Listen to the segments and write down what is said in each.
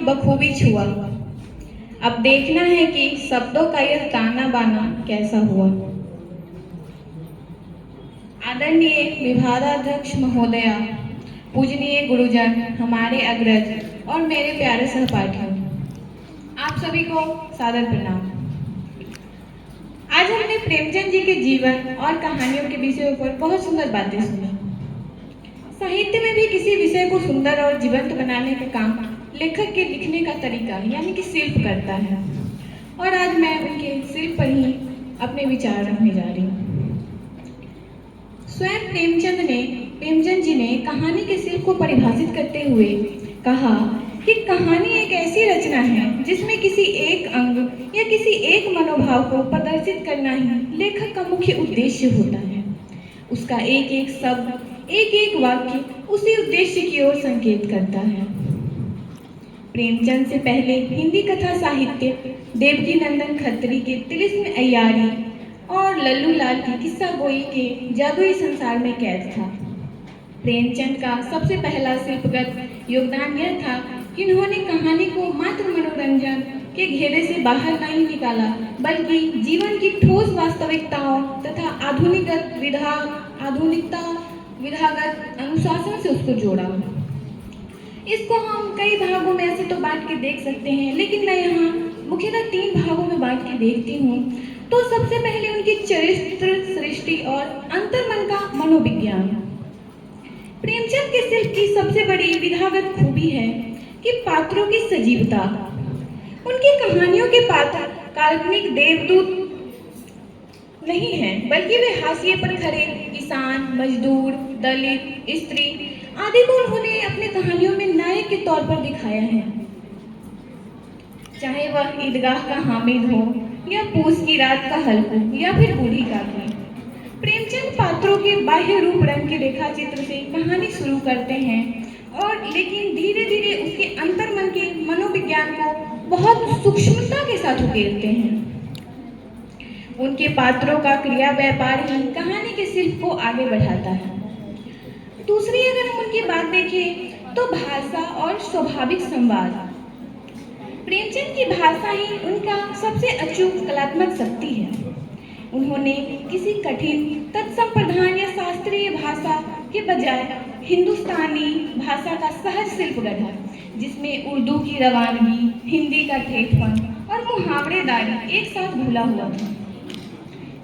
बखूबी छुआ। अब देखना है कि शब्दों का यह ताना बाना कैसा हुआ। आदरणीय विभागाध्यक्ष महोदया, पूजनीय गुरुजन, हमारे अग्रज और मेरे प्यारे सहपाठियों, आप सभी को सादर प्रणाम। आज हमने प्रेमचंद जी के जीवन और कहानियों के विषयों पर बहुत सुंदर बातें सुनी। साहित्य में भी किसी विषय को सुंदर और जीवंत बनाने का काम लेखक के लिखने का तरीका यानी कि शिल्प करता है, और आज मैं उनके शिल्प पर ही अपने विचार रखने जा रही हूँ। स्वयं प्रेमचंद जी ने कहानी के शिल्प को परिभाषित करते हुए कहा कि कहानी एक ऐसी रचना है जिसमें किसी एक अंग या किसी एक मनोभाव को प्रदर्शित करना ही लेखक का मुख्य उद्देश्य होता है। उसका एक एक शब्द, एक एक वाक्य उसी उद्देश्य की ओर संकेत करता है। प्रेमचंद से पहले हिंदी कथा साहित्य देवकी नंदन खत्री के तिलिस्म अय्यारी और लल्लू लाल की किस्सा गोई के जादुई संसार में कैद था। प्रेमचंद का सबसे पहला शिल्पगत योगदान यह था कि उन्होंने कहानी को मात्र मनोरंजन के घेरे से बाहर नहीं निकाला, बल्कि जीवन की ठोस वास्तविकताओं तथा आधुनिकता विधागत अनुशासन से उसको जोड़ा। इसको हम कई भागों में ऐसे तो बांट के देख सकते हैं, लेकिन मैं यहाँ मुख्यतः 3 भागों में बांट के देखती हूँ। तो सबसे पहले उनकी चरित्र सृष्टि और अंतर्मन का मनोविज्ञान। प्रेमचंद के शिल्प की सबसे बड़ी विधागत खूबी है कि पात्रों की सजीवता। उनकी कहानियों के पात्र काल्पनिक देवदूत नहीं हैं, बल्कि वे हाशिए पर खड़े किसान, मजदूर, दलित, स्त्री आदि को उन्होंने अपनी कहानियों में नायक के तौर पर दिखाया है। चाहे वह ईदगाह का हामिद हो या पूस की रात का हल्कू या फिर बूढ़ी काकी। प्रेमचंद पात्रों के बाह्य रूप रंग के रेखा चित्र से कहानी शुरू करते हैं, और लेकिन धीरे धीरे उसके अंतर्मन के मनोविज्ञान को बहुत सूक्ष्मता के साथ उकेरते हैं। उनके पात्रों का क्रिया व्यापार ही कहानी के शिल्प को आगे बढ़ाता है। दूसरी अगर हम उनकी बात देखें तो भाषा और स्वाभाविक संवाद। प्रेमचंद की भाषा ही उनका सबसे अचूक कलात्मक शक्ति है। उन्होंने किसी कठिन तत्संप्रधान या शास्त्रीय भाषा के बजाय हिंदुस्तानी भाषा का सहज शिल्प गढ़ा, जिसमें उर्दू की रवानगी, हिंदी का ठेठपन और मुहावरेदारी एक साथ घुला हुआ था।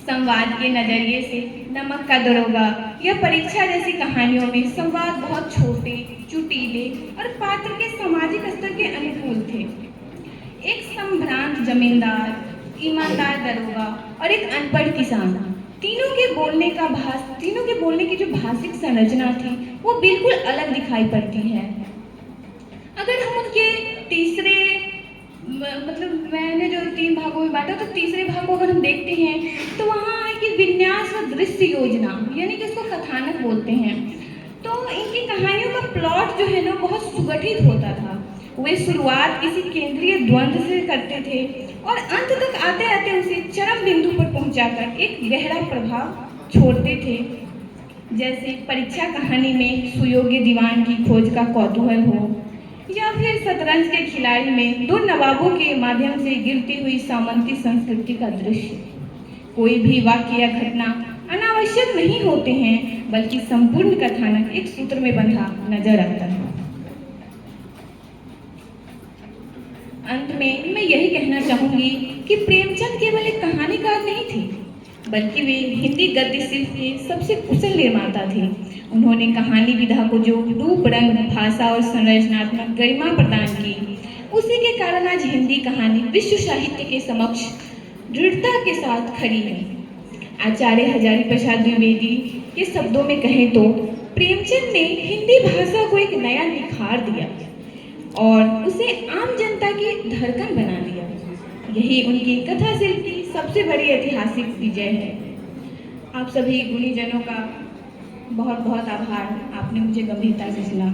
संवाद के नजरिए से नमक का दरोगा या परीक्षा जैसी कहानियों में संवाद बहुत छोटे, चुटीले और पात्र के सामाजिक स्तर के अनुकूल थे। एक संभ्रांत जमींदार, ईमानदार दरोगा और एक अनपढ़ किसान, तीनों के बोलने की जो भाषिक संरचना थी वो बिल्कुल अलग दिखाई पड़ती है। अगर हम उनके तीसरे मैंने जो 3 भागों में बांटा, तो तीसरे भाग को अगर हम देखते हैं तो वहाँ है कि विन्यास व दृश्य योजना, यानी कि उसको कथानक बोलते हैं। तो इनकी कहानियों का प्लॉट जो है ना बहुत सुगठित होता था। वे शुरुआत किसी केंद्रीय द्वंद्व से करते थे और अंत तक आते आते उसे चरम बिंदु पर पहुंचाकर एक गहरा प्रभाव छोड़ते थे। जैसे परीक्षा कहानी में सुयोग्य दीवान की खोज का कौतूहल हो, या फिर शतरंज के खिलाड़ी में 2 नवाबों के माध्यम से गिरती हुई सामंती संस्कृति का दृश्य। कोई भी वाक्य या घटना अनावश्यक नहीं होते हैं, बल्कि संपूर्ण कथानक एक सूत्र में बंधा नजर आता है। अंत में मैं यही कहना चाहूंगी कि प्रेमचंद केवल एक कहानीकार नहीं थे, बल्कि वे हिंदी गद्य शिल्प के सबसे कुशल निर्माता थे। उन्होंने कहानी विधा को जो रूप, रंग, भाषा और संरचनात्मक गरिमा प्रदान की, उसी के कारण आज हिंदी कहानी विश्व साहित्य के समक्ष दृढ़ता के साथ खड़ी है। आचार्य हजारी प्रसाद द्विवेदी के शब्दों में कहें तो प्रेमचंद ने हिंदी भाषा को एक नया निखार दिया और उसे आम जनता की धड़कन बना दिया। यही उनकी कथा शिल्प की सबसे बड़ी ऐतिहासिक विजय है। आप सभी गुणीजनों का बहुत बहुत आभार, आपने मुझे गंभीरता से सुना।